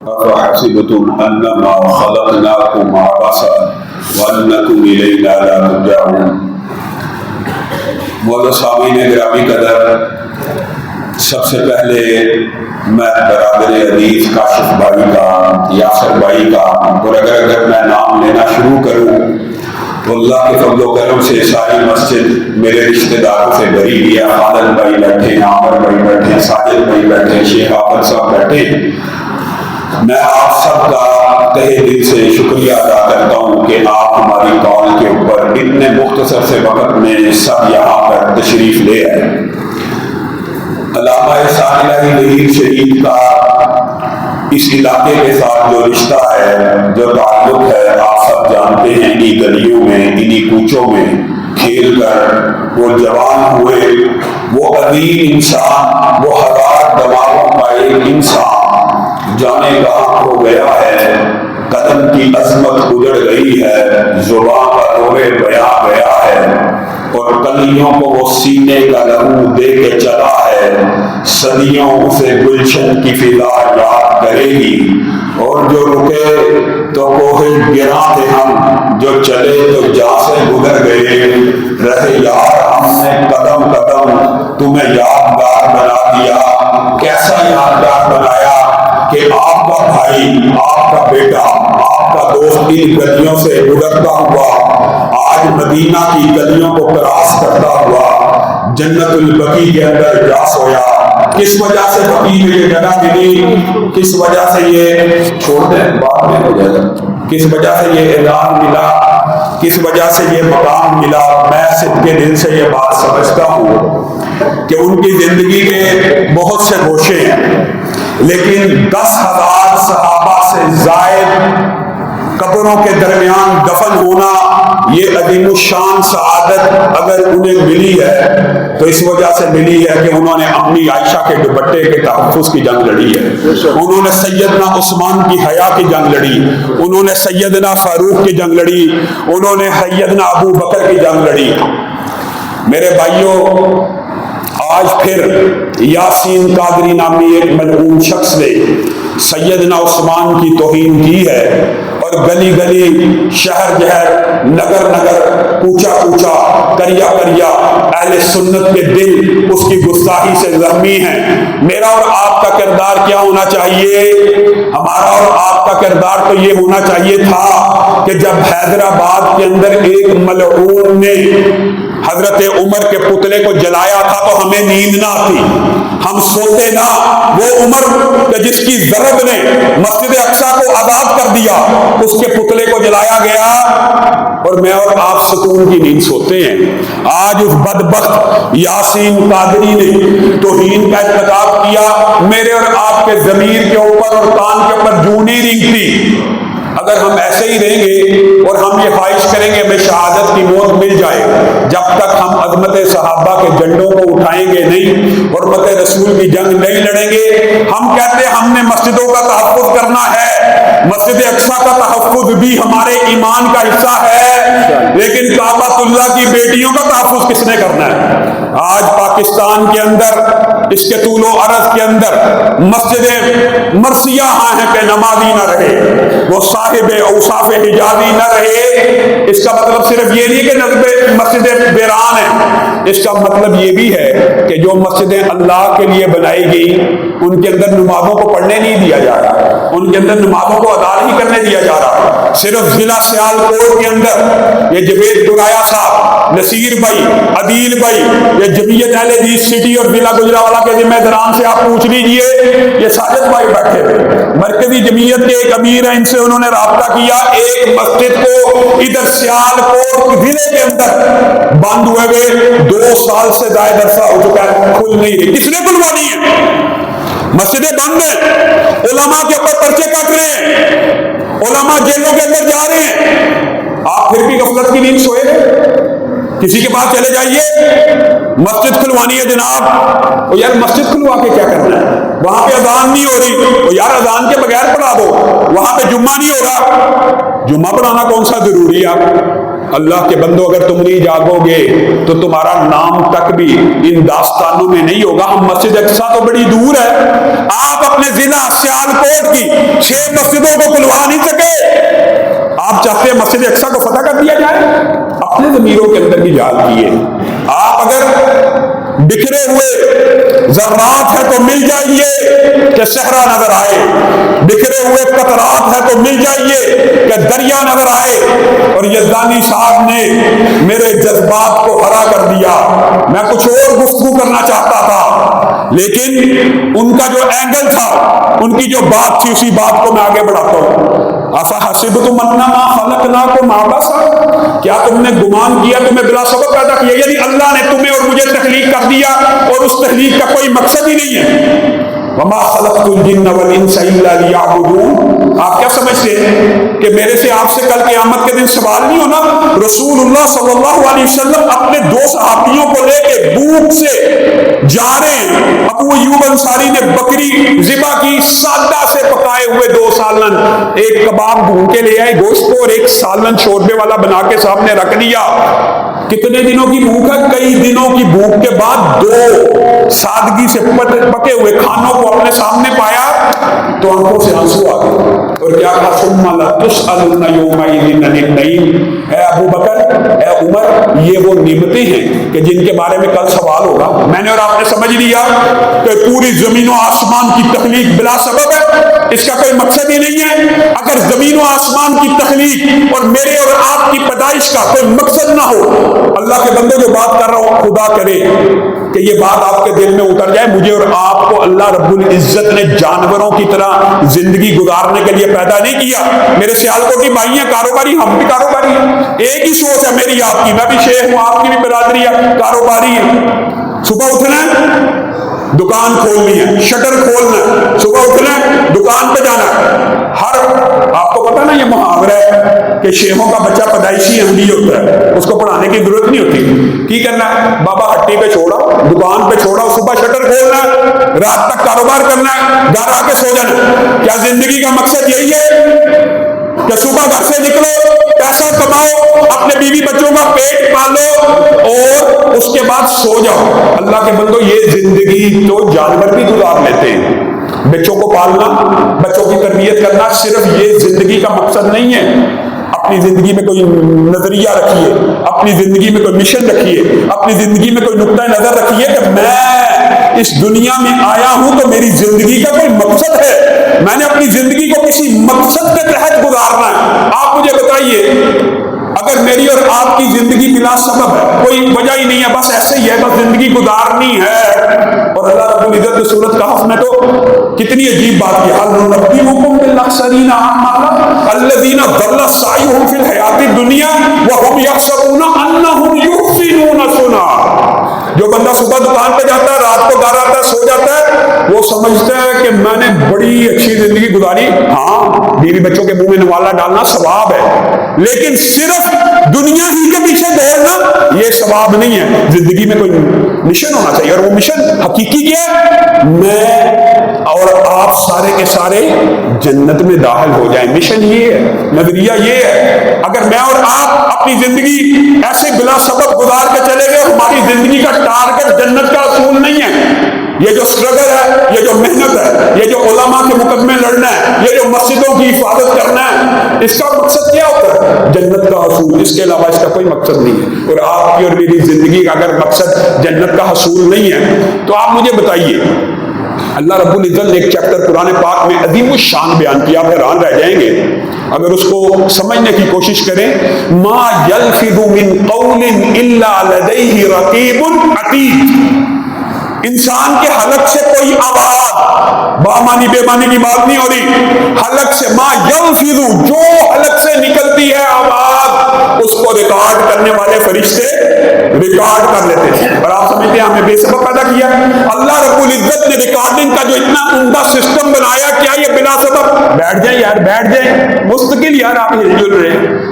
أفحسبتم أنما خلقناكم عبثا وأنكم إلينا لا ترجعون۔ معزز سامعین گرامی قدر، سب سے پہلے میں برادر عزیز کاشف بھائی کا، یاسر بھائی کا، اور اگر میں نام لینا شروع کروں تو اللہ کے فضل و کرم سے ساری مسجد میرے رشتہ داروں سے بھری ہوئی ہے۔ خالد بھائی بیٹھے ہیں، عامر بھائی بیٹھے ہیں، ساجد بھائی بیٹھے ہیں، شیخ حافظ صاحب بیٹھے ہیں۔ میں آپ سب کا تہہ دل سے شکریہ ادا کرتا ہوں کہ آپ ہماری کال کے اوپر اتنے مختصر سے وقت میں سب یہاں پر تشریف لے آئے۔ علامہ ثانیہ ظہیر شہید کا اس علاقے کے ساتھ جو رشتہ ہے، جو تعلق ہے، آپ سب جانتے ہیں۔ انہی گلیوں میں، انہی کوچوں میں کھیل کر وہ جوان ہوئے، وہ عظیم انسان، وہ ہزار دماغوں کا ایک انسان جانے کہاں ہو گیا ہے۔ قدم کی عظمت اجڑ گئی ہے، زبان کا دورے بیاں گیا ہے، اور کلیوں کو وہ سینے کا لہو دے کے چلا ہے۔ صدیوں اسے گلشن کی فضا یاد کرے گی، اور جو رکے تو کوہ گراں تھے ہم، جو چلے تو جا سے گزر گئے۔ رہے یار ہم نے قدم قدم تمہیں یادگار بنا دیا۔ کیسا یادگار بنایا کہ آپ کا بھائی، آپ کا بیٹا، آپ کا دوست ان گلیوں سے گزرتا ہوا آج مدینہ کی گلیوں کو کراس کرتا ہوا جنت البقیع کے اندر جا سویا۔ کس وجہ سے بقیع میں یہ جگہ ملی، کس وجہ سے یہ چھوڑ دیں بعد میں ہو جائے گا، کس وجہ سے یہ اعلان ملا، کس وجہ سے یہ مقام ملا۔ میں صدق کے دل سے یہ بات سمجھتا ہوں کہ ان کی زندگی کے بہت سے گوشے ہیں، لیکن 10,000 صحابہ سے زائد قبروں کے درمیان دفن ہونا، یہ عظیم الشان سعادت اگر انہیں ملی ہے تو اس وجہ سے ملی ہے کہ انہوں نے اپنی عائشہ کے دوپٹے کے تحفظ کی جنگ لڑی ہے، انہوں نے سیدنا عثمان کی حیا کی جنگ لڑی، انہوں نے سیدنا فاروق کی جنگ لڑی، انہوں نے سیدنا ابو بکر کی جنگ لڑی۔ میرے بھائیوں، آج پھر یاسین قادری نامی ایک ملعون شخص نے سیدنا عثمان کی توہین کی ہے، اور گلی گلی، شہر جہر، نگر نگر، کوچا کوچا، کریا کریا اہل سنت کے دل اس کی گستاخی سے زخمی ہیں۔ میرا اور آپ کا کردار کیا ہونا چاہیے؟ ہمارا اور آپ کا کردار تو یہ ہونا چاہیے تھا کہ جب حیدرآباد کے اندر ایک ملعون نے حضرت عمر کے پتلے کو جلایا تھا تو ہمیں نیند نہ آتی، ہم سوتے نہ۔ وہ عمر کہ جس کی ضرب نے مسجد اقصیٰ کو آباد کر دیا، اس کے پتلے کو جلایا گیا، اور میں اور آپ سکون کی نیند سوتے ہیں۔ آج اس بدبخت یاسین قادری نے توہین کا ارتکاب کیا، میرے اور آپ کے ضمیر کے اوپر اور کان کے اوپر جوں نہیں رینگتی۔ اگر ہم ایسے ہی رہیں گے اور ہم یہ خواہش کریں گے ہمیں شہادت کی موت مل جائے، جب تک ہم عظمت صحابہ کے جھنڈوں کو اٹھائیں گے نہیں، حرمت رسول کی جنگ نہیں لڑیں گے۔ ہم کہتے ہیں ہم نے مسجدوں کا تحفظ کرنا ہے، مسجد اقصیٰ کا تحفظ بھی ہمارے ایمان کا حصہ ہے، لیکن کعبۃ اللہ کی بیٹیوں کا تحفظ کس نے کرنا ہے؟ آج پاکستان کے اندر، اس کے طول و عرض کے اندر مسجد مرثیہ ہیں کہ نمازی نہ رہے، وہ صاحب اوصاف حجازی نہ رہے۔ اس کا مطلب صرف یہ نہیں کہ مسجدیں ویران ہیں، اس کا مطلب یہ بھی ہے کہ جو مسجدیں اللہ کے لیے بنائی گئی ان کے اندر نمازوں کو پڑھنے نہیں دیا جا رہا، ان کے اندر نمازوں کو ادا نہیں کرنے دیا جا رہا۔ صرف ضلع سیالکوٹ کے اندر یہ جوید گرایا صاحب، نصیر بھائی، عدیل بھائی، یہ جمعیت اہل حدیث سٹی اور ضلع گجرانوالہ کے ذمہ داران سے آپ پوچھ لیجئے، یہ ساجد بھائی بیٹھے ہوئے مرکزی جمعیت کے ایک امیر ہیں، ان سے انہوں نے رابطہ کیا، ایک مسجد کو ادھر سیالکوٹ ضلع کے اندر بند ہوئے ہوئے 2 سال سے زائد عرصہ ہو چکا ہے، کھل نہیں رہی۔ کس نے کھلوانی ہے؟ مسجدیں بند ہیں، علماء کے اوپر پرچے کٹ رہے ہیں، علماء جیلوں کے اندر جا رہے ہیں، آپ پھر بھی غفلت کی نیند سوئے گئے؟ کسی کے پاس چلے جائیے، مسجد کھلوانی ہے جناب، یار مسجد کھلوا کے کیا کرنا ہے؟ وہاں پہ اذان نہیں ہو رہی، یار اذان کے بغیر پڑھا دو۔ وہاں پہ جمعہ نہیں ہو رہا، جمعہ پڑھانا کون سا ضروری ہے؟ اللہ کے بندو اگر تم نہیں جاگو گے تو تمہارا نام تک بھی ان داستانوں میں نہیں ہوگا. ہم مسجد اقصی تو بڑی دور ہے, آپ اپنے ضلع سیالکوٹ کی 6 مسجدوں کو کھلوا نہیں سکے. آپ چاہتے ہیں مسجد اقصی کو فتح کر دیا جائے؟ اپنے ضمیروں کے اندر بھی جھال کیے. آپ اگر بکھرے ہوئے ذرات ہے تو مل جائیے کہ صحرا نظر آئے, بکھرے ہوئے قطرات ہے تو مل جائیے کہ دریا نظر آئے. اور یزدانی صاحب نے میرے جذبات کو ہرا کر دیا. میں کچھ اور گفتگو کرنا چاہتا تھا, لیکن ان کا جو اینگل تھا, ان کی جو بات تھی, اسی بات کو میں آگے بڑھاتا ہوں. افحسبتم انما خلقناکم عبثا, کیا تم نے گمان کیا تمہیں بلا سبب پیدا کیا؟ یعنی اللہ نے تمہیں اور مجھے تخلیق کر دیا اور اس تخلیق کا کوئی مقصد ہی نہیں ہے. وما خلقت الجن والانس الا ليعبدون. آپ کیا سمجھتے ہیں کہ میرے سے آپ سے کل قیامت کے دن سوال نہیں ہونا؟ رسول اللہ صلی اللہ علیہ وسلم اپنے 2 صحابیوں کو لے کے بھوک سے جا رہے ہیں. ابو ایوب انصاری نے بکری ذبح کی, سادہ سے پکائے ہوئے 2 سالن, ایک کباب ڈھونڈ کے لے آئے گوشت کو, اور ایک سالن شوربے والا بنا کے سامنے رکھ دیا. کتنے دنوں کی بھوک ہے؟ کئی دنوں کی بھوک کے بعد 2 سادگی سے پکے ہوئے کھانوں کو اپنے سامنے پایا تو آنکھوں سے آنسو آ گئے. اور کیا کہا؟ ثم لتسألن یومئذ عن النعیم. اے ابو بکر, اے عمر, یہ وہ نعمتیں ہیں کہ جن کے بارے میں کل سوال ہوگا. میں نے اور آپ نے سمجھ لیا کہ پوری زمین و آسمان کی تخلیق بلا سبب ہے, اس کا کوئی مقصد ہی نہیں ہے. اگر زمین و آسمان کی تخلیق اور میرے اور آپ کی پیدائش کا کوئی مقصد نہ ہو, اللہ کے بندے جو بات کر رہا ہوں, خدا کرے کہ یہ بات آپ کے دل میں اتر جائے. مجھے اور آپ کو اللہ رب العزت نے جانوروں کی طرح زندگی گزارنے کے لیے پیدا نہیں کیا. میرے سیالکوٹی بھائی ہیں کاروباری, ہم بھی کاروباری ہیں. ایک ہی سوچ ہے میری آپ کی, میں بھی شیخ ہوں, آپ کی بھی برادری ہے, کاروباری ہے. صبح اٹھنا ہے, دکان کھولنی ہے, شٹر کھولنا ہے, صبح اٹھنا ہے, دکان پہ جانا ہے. آپ کو پتا نا یہ محاورہ ہے کہ شیخوں کا بچہ پیدائشی احمدی ہوتا ہے, اس کو پڑھانے کی ضرورت نہیں ہوتی. کی کرنا ہے؟ بابا ہٹی پہ چھوڑا, دکان پہ چھوڑا, صبح شٹر کھولنا ہے, رات تک کاروبار کرنا ہے, گھر آ کے سو جانا. کیا زندگی کا مقصد یہی ہے کہ صبح گھر سے نکلو, پیسہ کماؤ, اپنے بیوی بچوں کا پیٹ پالو اور اس کے بعد سو جاؤ؟ اللہ کے بندو, یہ زندگی تو جانور بھی گزار لیتے ہیں. بچوں کو پالنا, بچوں کی تربیت کرنا صرف یہ زندگی کا مقصد نہیں ہے. اپنی زندگی میں کوئی نظریہ رکھیے, اپنی زندگی میں کوئی مشن رکھیے, اپنی زندگی میں کوئی نقطہ نظر رکھیے کہ میں اس دنیا میں آیا ہوں تو میری زندگی کا کوئی مقصد ہے, میں نے اپنی زندگی کو کسی مقصد کے تحت گزارنا ہے. آپ مجھے بتائیے, اگر میری اور آپ کی زندگی بلا سبب ہے, کوئی وجہ ہی نہیں ہے, بس ایسے ہی ہے, بس زندگی گزارنی ہے. اور اللہ رب العزت نے سورۃ کہف میں تو کتنی عجیب بات کی, هل ننبئکم بالاخسرین اعمالا الذین ضل سعیهم فی الحیاۃ الدنیا وهم یحسبون انهم یحسنون صنعا. جو بندہ صبح دکان پہ جاتا ہے, رات کو گھر آتا ہے, سو جاتا ہے, وہ سمجھتا ہے کہ میں نے بڑی اچھی زندگی گزاری. ہاں, بیوی بچوں کے منہ میں نوالا ڈالنا ثواب ہے, لیکن صرف دنیا ہی کے پیچھے دوڑنا یہ ثواب نہیں ہے. زندگی میں کوئی مشن ہونا چاہیے, اور وہ مشن حقیقی کیا ہے؟ میں اور آپ سارے کے سارے جنت میں داخل ہو جائیں. مشن یہ ہے, نظریہ یہ ہے. اگر میں اور آپ اپنی زندگی ایسے بلا سبب گزار کے چلے گئے, ہماری زندگی کا ٹارگٹ جنت کا اصول نہیں ہے. یہ جو سٹرگل ہے, یہ جو محنت ہے, یہ جو علماء کے مقدمے لڑنا ہے, یہ جو مسجدوں کی حفاظت کرنا ہے, اس کا مقصد کیا ہوتا ہے؟ جنت کا حصول. اس کے علاوہ اس کا کوئی مقصد نہیں ہے. اور آپ کی اور میری زندگی کا اگر مقصد جنت کا حصول نہیں ہے تو آپ مجھے بتائیے, اللہ رب العزت نے ایک چیپٹر قرآن پاک میں عظیم الشان بیان کیا, آپ حیران رہ جائیں گے اگر اس کو سمجھنے کی کوشش کریں. ما یلفظ من قول الا لدیہ رقیب عتید. انسان کے حلق سے کوئی آواز, بامانی بے معنی کی بات نہیں ہو رہی, حلق سے, ما یلفظ, جو حلق سے نکلتی ہے آواز, اس کو ریکارڈ کرنے والے فرشتے ریکارڈ کر لیتے ہیں. اور آپ سمجھتے ہیں ہمیں بے سبب پیدا کیا؟ اللہ رب العزت نے ریکارڈنگ کا جو اتنا عمدہ سسٹم بنایا, کیا یہ بلا سبب؟ بیٹھ جائیں یار, بیٹھ جائیں, مستقل یار آپ ہل جل رہے ہیں.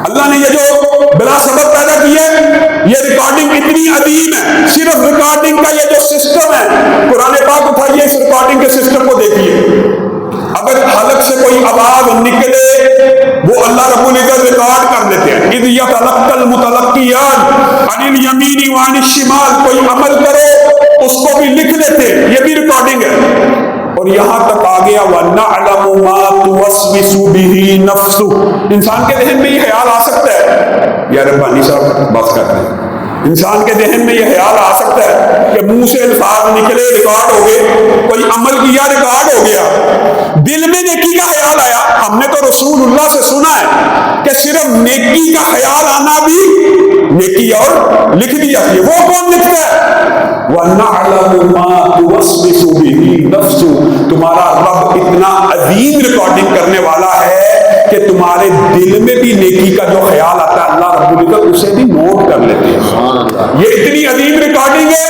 اللہ نے یہ جو بلا سبب پیدا کیا ہے, یہ ریکارڈنگ اتنی عظیم ہے. صرف ریکارڈنگ کا یہ جو سسٹم ہے, قرآن پاک اٹھائیے, اس ریکارڈنگ کے سسٹم کو دیکھیے. اگر حلق سے کوئی آواز نکلے, وہ اللہ رب العزت ریکارڈ کر لیتے ہیں. عَنِ الشِّمَالِ، کوئی عمل کرو اس کو بھی لکھ لیتے، یہ بھی ریکارڈنگ ہے۔ اور یہاں تک آ گیا وَنَعْلَمُ مَا تُوَسْوِسُ بِهِ نَفْسُهُ، انسان کے ذہن میں یہ خیال آ سکتا ہے، یا ربانی صاحب بات کرتے ہیں، انسان کے ذہن میں یہ خیال آ سکتا ہے کہ منہ سے الفاظ نکلے ریکارڈ ہو گئے، کوئی عمل کیا ریکارڈ ہو گیا، دل میں نیکی کا خیال آیا۔ ہم نے تو رسول اللہ سے سنا ہے کہ صرف نیکی کا خیال آنا بھی نیکی اور لکھ دی جاتی ہے، وہ کون لکھتا ہے؟ وَنَعْلَمُ مَا تُوَسْوِسُ بِهِ نَفْسُهُ، تمہارا رب اتنا عظیم ریکارڈنگ کرنے والا ہے کہ تمہارے دل میں بھی نیکی کا جو خیال آتا ہے اللہ رب العزت اسے بھی نوٹ کر لیتے ہیں۔ یہ اتنی عظیم ریکارڈنگ ہے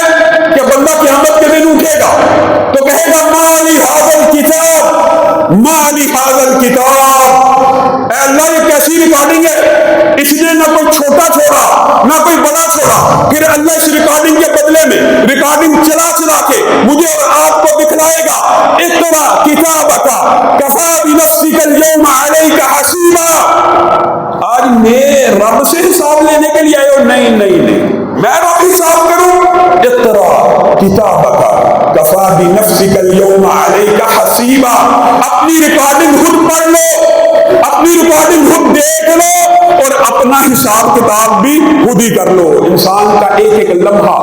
کہ بندہ قیامت کے دن اٹھے گا تو کہے گا مَا لِهَذَا الْكِتَابِ مَا لِهَذَا الْكِتَابِ، اے اللہ یہ کیسی ریکارڈنگ ہے، اس نے نہ کوئی چھوٹا چھوڑا نہ کوئی بڑا چھوڑا۔ پھر اللہ اس ریکارڈنگ کے بدلے میں ریکارڈنگ چلا چلا کے مجھے اور آپ کو دکھلائے گا، اقرا کتابک کفی بنفسک اليوم علیک حسیبا۔ آج میں رب سے حساب لینے کے لیے آئے ہو؟ نہیں نہیں نہیں، میں رب حساب کروں؟ اقرا کتابک کفی بنفسک اليوم علیک حسیبا، اپنی ریکارڈنگ خود پڑھ لو، اپنی ریکارڈنگ خود دیکھ لو اور اپنا حساب کتاب بھی خود ہی کر لو۔ انسان کا ایک ایک لمحہ،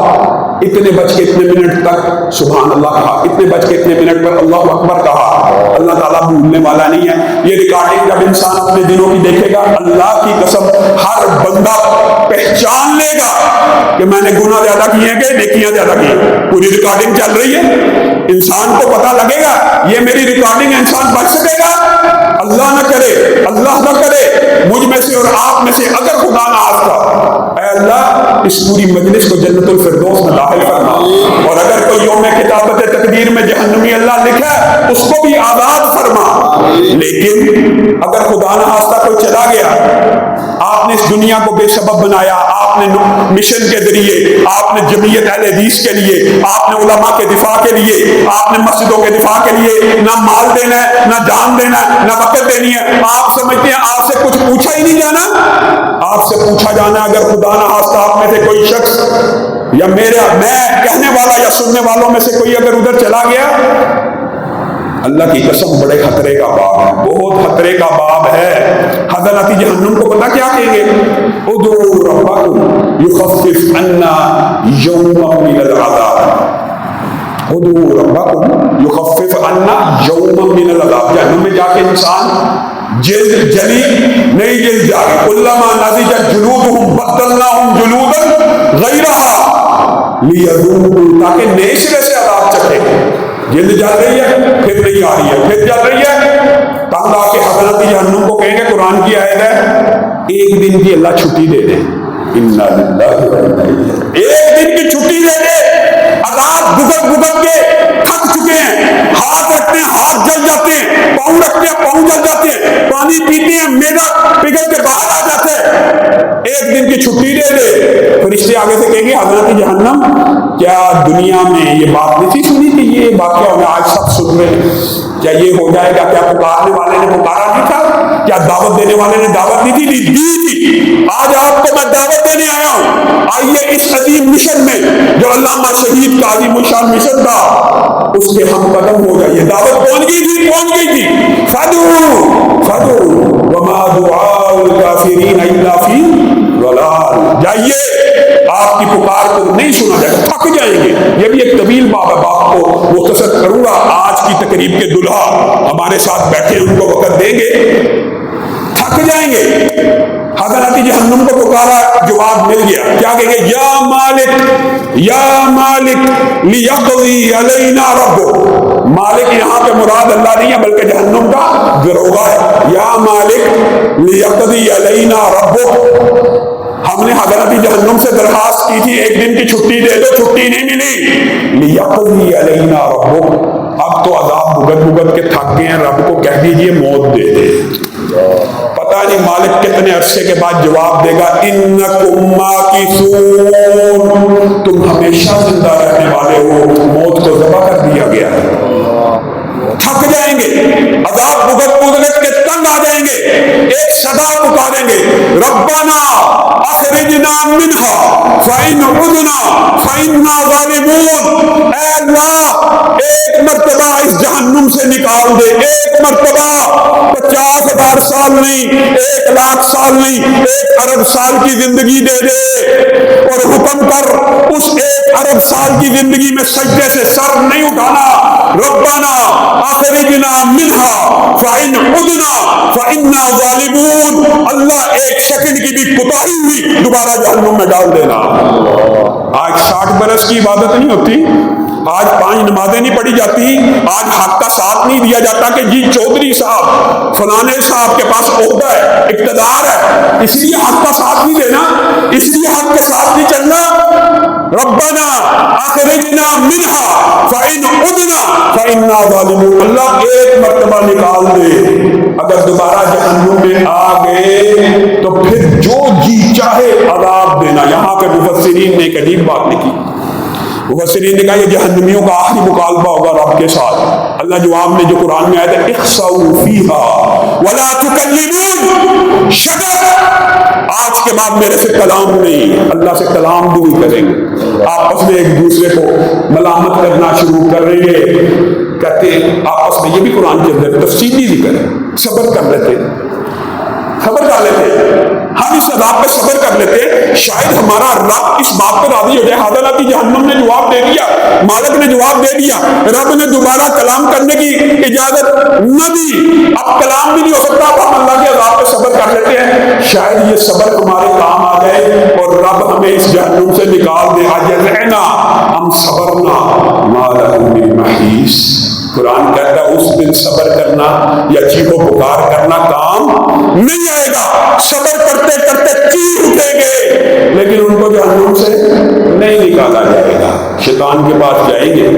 اتنے بج کے اتنے منٹ تک سبحان اللہ کہا، اتنے بج کے اتنے منٹ پر اللہ اکبر کہا، اللہ تعالیٰ بھولنے والا نہیں ہے۔ یہ ریکارڈنگ جب انسان اپنے دنوں کی دیکھے گا، اللہ کی قسم ہر بندہ پہچان لے گا کہ میں نے گناہ زیادہ کیے ہیں کہ نیکیاں زیادہ کی ہیں۔ پوری ریکارڈنگ چل رہی ہے، انسان کو پتہ لگے گا یہ میری ریکارڈنگ، انسان بچ سکے گا؟ اللہ نہ کرے، اللہ نہ کرے مجھ میں سے اور آپ میں سے اگر خدا نہ آتا، اے اللہ اس پوری مجلس کو جنت الفردوس میں داخل کرنا، اور اگر کوئی یوم کتابت تقدیر میں جہنمی اللہ لکھا ہے اس کو بھی آزاد فرما۔ لیکن اگر خدا نہ خواستہ کوئی چلا گیا، آپ نے اس دنیا کو بے سبب بنایا، آپ نے مشن کے ذریعے، آپ نے جمعیت اہل حدیث کے لیے، آپ نے علماء کے دفاع کے لیے، آپ نے مسجدوں کے دفاع کے لیے نہ مال دینا ہے، نہ جان دینا ہے، نہ وقت دینی ہے، آپ سمجھتے ہیں آپ سے کچھ پوچھا ہی نہیں جانا؟ آپ سے پوچھا جانا اگر خدا نہ خواستہ آپ میں سے کوئی شخص یا میں کہنے والا یا سننے والوں میں سے کوئی اگر ادھر چلا گیا، اللہ کی قسم بڑے خطرے کا باب ہے، بہت خطرے کا باب ہے۔ حضرت جہنم کو پتہ کیا کہیں گے؟ ادعوا ربکم یخفف عنا یوما من العذاب، ادعوا ربکم یخفف عنا یوما من العذاب۔ جہنم میں جا کے انسان جلد جلی نئی جلد جائے، کلما نضجت جلودہم بدلناہم جلودا غیرہا لیذوقوا، تاکہ نئے سرے سے عذاب چکھے۔ جلد جل رہی ہے، پھر نہیں آ رہی ہے، پھر جل رہی ہے، تنگ آ کے حضرت جہنم کو کہیں گے، قرآن کی آیت ہے ایک دن کی اللہ چھٹی دے دے، انا للہ و انا الیہ، ایک دن کی چھٹی دے دے، عذاب بھگت بھگت کے تھک چکے ہیں، ہاتھ رکھتے ہیں ہاتھ جل جاتے ہیں، پاؤں رکھتے ہیں پاؤں جل جاتے ہیں، پانی پیتے ہیں میدا پگھل کے باہر آ جاتے ہیں، ایک دن کی چھٹی دے دے۔ فرشتے آگے سے کہیں گے حضرت جہنم کیا دنیا میں یہ بات نہیں تھی سنی کہ یہ واقعہ ہوگا، آج سب سن رہے ہیں، کیا یہ ہو جائے گا؟ کیا پکارنے والے نے پکارا نہیں تھا؟ کیا دعوت دینے والے نے دعوت نہیں تھی؟ دی تھی۔ آج آپ کو میں دعوت دینے آیا ہوں، آئیے اس عظیم مشن میں جو علامہ شہید کا عظیم الشان مشن تھا اس کے ہم قدم ہو جائیے۔ دعوت پہنچ گئی تھی، پہنچ گئی تھی، فدعوا وما دعاء الکافرین الا فی ضلال، جائیے آپ کی پکار کو نہیں سنا جائے گا، تھک جائیں گے۔ یہ بھی ایک طویل باب ہے، باب کو مختصر کروں گا، آج کی تقریب کے دلہا ہمارے ساتھ بیٹھے ان کو وقت دیں گے، تھک جائیں گے۔ حضرت جہنم کو پکارا، جواب مل گیا، کیا کہیں گے؟ یا مالک یا مالک لیقضی علینا ربک، مالک یہاں پہ مراد اللہ نہیں ہے بلکہ جہنم کا دروغہ ہے، یا مالک لیقضی علینا ربک، ہم نے حضرت جہنم سے درخواست کی تھی ایک دن کی چھٹی دے دو، چھٹی نہیں ملی، لیقضی علینا ربک، اب تو عذاب بھگت بھگت کے تھک گئے ہیں، رب کو کہہ دیجئے موت دے دے۔ پتہ نہیں مالک کتنے عرصے کے بعد جواب دے گا، انکم ماکثون، تم ہمیشہ زندہ رہنے والے ہو، موت کو ذبح کر دیا گیا ہے۔ تھک جائیں گے، عذاب بھگت بھگت کے تنگ آ جائیں گے، ایک صدا پکاریں گے، ربنا اخرجنا فَأَخْرِجْنَا مِنْهَا فَإِنْ عُدْنَا فَإِنَّا ظَالِمُونَ۔ اے اللہ ایک مرتبہ اس جہنم سے نکال دے، ایک مرتبہ، 50,000 سال نہیں، 1,00,000 سال نہیں، 1 ارب سال کی زندگی دے دے، اور حکم کر اس 1 ارب سال کی زندگی میں سجدے سے سر نہیں اٹھانا۔ ربنا اخرجنا منها فإن عدنا فإنا ظالمون۔ اللہ ایک سیکنڈ کی بھی کوتاہی ہوئی دوبارہ جہنم میں ڈال دینا۔ آج 60 برس کی عبادت نہیں ہوتی، آج 5 نمازیں نہیں پڑھی جاتی، آج حق کا ساتھ نہیں دیا جاتا کہ جی چودھری صاحب فلانے صاحب کے پاس عہدہ ہے، اقتدار ہے، اس لیے حق کا ساتھ نہیں دینا، اس لیے حق کے ساتھ نہیں چلنا۔ ربنا اخرجنا منها فإن عدنا فإنا ظالمون۔ اللہ ایک مرتبہ نکال دے، اگر دوبارہ جہنم میں آ گئے تو پھر جو جی چاہے عذاب دینا۔ یہاں پہ مفسرین نے ایک عجیب بات لکھی، مفسرین نے کہا یہ جہنمیوں کا آخری مکالمہ ہوگا رب کے ساتھ۔ اللہ جواب میں جو قرآن میں آیا تھا اخسؤوا فیہا ولا تکلمون، شکر آج کے بعد میرے سے کلام نہیں، اللہ سے کلام بھی نہیں کریں گے۔ آپس میں ایک دوسرے کو ملامت کرنا شروع کر رہے ہیں، کہتے ہیں آپس میں، یہ بھی قرآن کے اندر تفصیلی ذکر ہے، صبر کر لیتے، صبر کر لیتے، ہم اس عذاب پہ صبر کر لیتے، شاید ہمارا رب اس بات پر راضی ہو جائے۔ حضرت جہنم نے جواب دے دیا، مالک نے جواب دے دیا، رب نے دوبارہ کلام کرنے کی اجازت نہ دی، اب کلام بھی نہیں ہو سکتا، اب ہم اللہ کے عذاب پہ صبر کر لیتے ہیں، شاید یہ صبر ہمارے کام آ جائے اور رب ہمیں اس جہنم سے نکال دے۔ اجزعنا ام صبرنا ما لہ من محیص۔ قرآن کہتا ہے اس دن صبر کرنا یا چیخو پکار کرنا کام نہیں آئے گا، صبر کرتے کرتے چیخ اٹھیں گے لیکن ان کو جہنم سے نہیں نکالا جائے گا۔ شیطان کے پاس جائیں گے،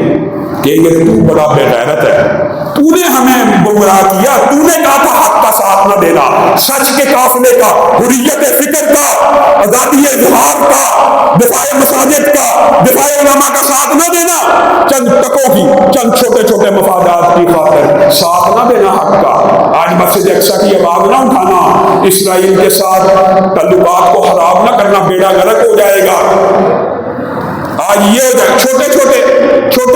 کہیں گے تو بڑا بے غیرت ہے، تو نے ہمیں گمراہ کیا، تو نے کہا تھا حق کا ساتھ نہ دینا، سچ کے قافلے کا، حریت فکر کا، آزادی اظہار کا، دفاع مساجد کا، دفاع علماء کا ساتھ نہ دینا، چند ٹکوں کی، چند چھوٹے چھوٹے مفادات کی خاطر ساتھ نہ دینا حق کا۔ آج مسجد اقصی کی آواز نہ اٹھانا، اسرائیل کے ساتھ تعلقات کو خراب نہ کرنا، بیڑا غرق ہو جائے گا۔ آج یہ ہو جائے، چھوٹے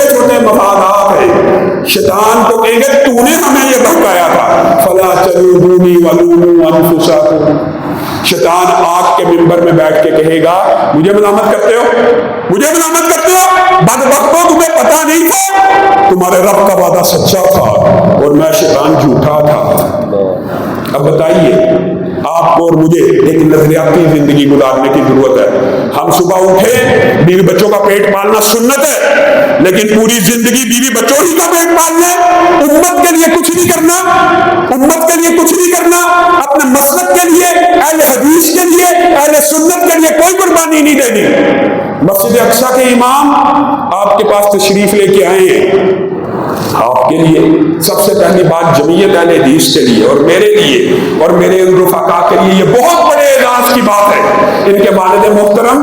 چھوٹے مفادات ہیں، شیطان کو کہیں گے تو نے ہمیں یہ بہکایا تھا، فلا تلومونی ولوموا انفسکم۔ شیطان آگ کے منبر میں بیٹھ کے کہے گا مجھے ملامت کرتے ہو، مجھے ملامت کرتے ہو، بدبختو تمہیں پتا نہیں تھا، تمہارے رب کا وعدہ سچا تھا اور میں شیطان جھوٹا تھا۔ اب بتائیے آپ کو اور مجھے ایک نظریاتی زندگی گزارنے کی ضرورت ہے۔ ہم صبح اٹھے، بیوی بچوں کا پیٹ پالنا سنت ہے، لیکن پوری زندگی بیوی بچوں ہی کا پیٹ پالنا، امت کے لیے کچھ نہیں کرنا، امت کے لیے کچھ نہیں کرنا، اپنے مسلک کے لیے، اہل حدیث کے لیے، اہل سنت کے لیے کوئی قربانی نہیں دینی۔ مسجد اقصی کے امام آپ کے پاس تشریف لے کے آئے ہیں، آپ کے لیے سب سے پہلی بات جمعیت اہل حدیث کے لیے اور میرے لیے اور میرے رفقا کے لیے یہ بہت بڑے اعزاز کی بات ہے۔ ان کے والد محترم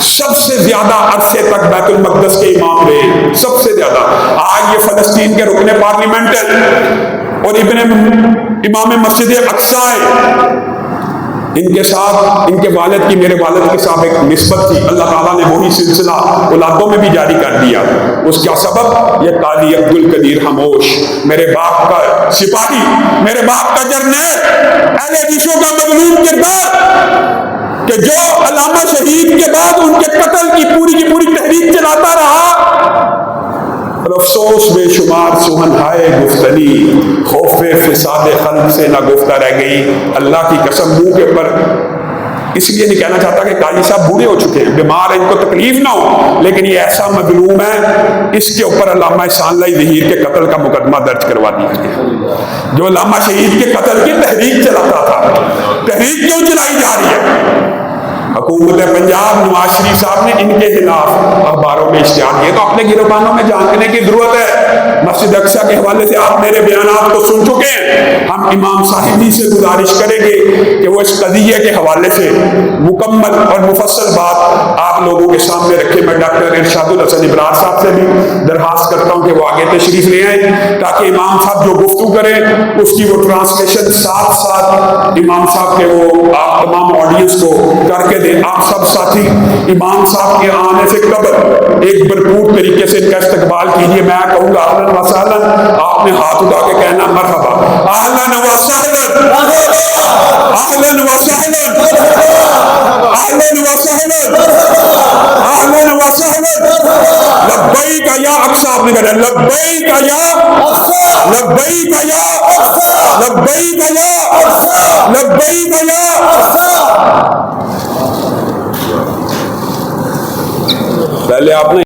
سب سے زیادہ عرصے تک بیت المقدس کے امام رہے، سب سے زیادہ۔ آج یہ فلسطین کے رکن پارلیمنٹ ہے اور امام مسجد اقصی ہے۔ ان کے ساتھ ان کے والد کی میرے والد کے ساتھ ایک نسبت تھی، اللہ تعالیٰ نے وہی سلسلہ اولادوں میں بھی جاری کر دیا۔ اس کا سبب یہ قاضی عبد القدیر خاموش، میرے باپ کا سپاہی، میرے باپ کا جرنیل، اہل حدیثوں کا مظلوم کردار، کہ جو علامہ شہید کے بعد ان کے قتل کی پوری تحریک چلاتا رہا۔ افسوس بے شمار سہن ہائے گفتنی، خوف فساد خلق سے نہ گفتہ رہ گئی۔ اللہ کی قسم منہ کے اوپر اس لیے نہیں کہنا چاہتا کہ قاضی صاحب بوڑھے ہو چکے ہیں، بیمار ہیں، ان کو تکلیف نہ ہو، لیکن یہ ایسا مظلوم ہے، اس کے اوپر علامہ احسان اللہ ظہیر کے قتل کا مقدمہ درج کروا دیا گیا۔ جو علامہ شہید کے قتل کی تحریک چلاتا تھا، تحریک کیوں چلائی جا رہی ہے؟ حکومت پنجاب نواز شریف صاحب نے ان کے خلاف اخباروں میں اشتہار دیے، تو اپنے گروبانوں میں جاننے کی ضرورت ہے۔ مسجد اقصی کے حوالے سے آپ میرے بیانات کو سن چکے ہیں، ہم امام صاحب سے گزارش کریں گے کہ وہ اس قضیے کے حوالے سے مکمل اور مفصل بات آپ لوگوں کے سامنے رکھے۔ میں ڈاکٹر ارشاد الحسن ابرار صاحب سے بھی درخواست کرتا ہوں کہ وہ آگے تشریف لے آئیں تاکہ امام صاحب جو گفتگو کریں اس کی وہ ٹرانسلیشن ساتھ امام صاحب کے وہ آپ تمام آڈینس کو کر کے تھے آپ سب ساتھی امام صاحب کے آنے سے قبل ایک بھرپور طریقے سے ان کا استقبال کیجیے. میں کہوں گا اہلاً و سہلاً, آپ نے ہاتھ اٹھا کے کہنا مرحبا, اہلاً و سہلاً, اہلاً و سہلاً, اہلاً و سہلاً, اہلاً و سہلاً. لبیک یا اقصی, آپ نے کہا لبیک یا, لبیک یا, لبیک یا, لبیک یا. پہلے آپ نے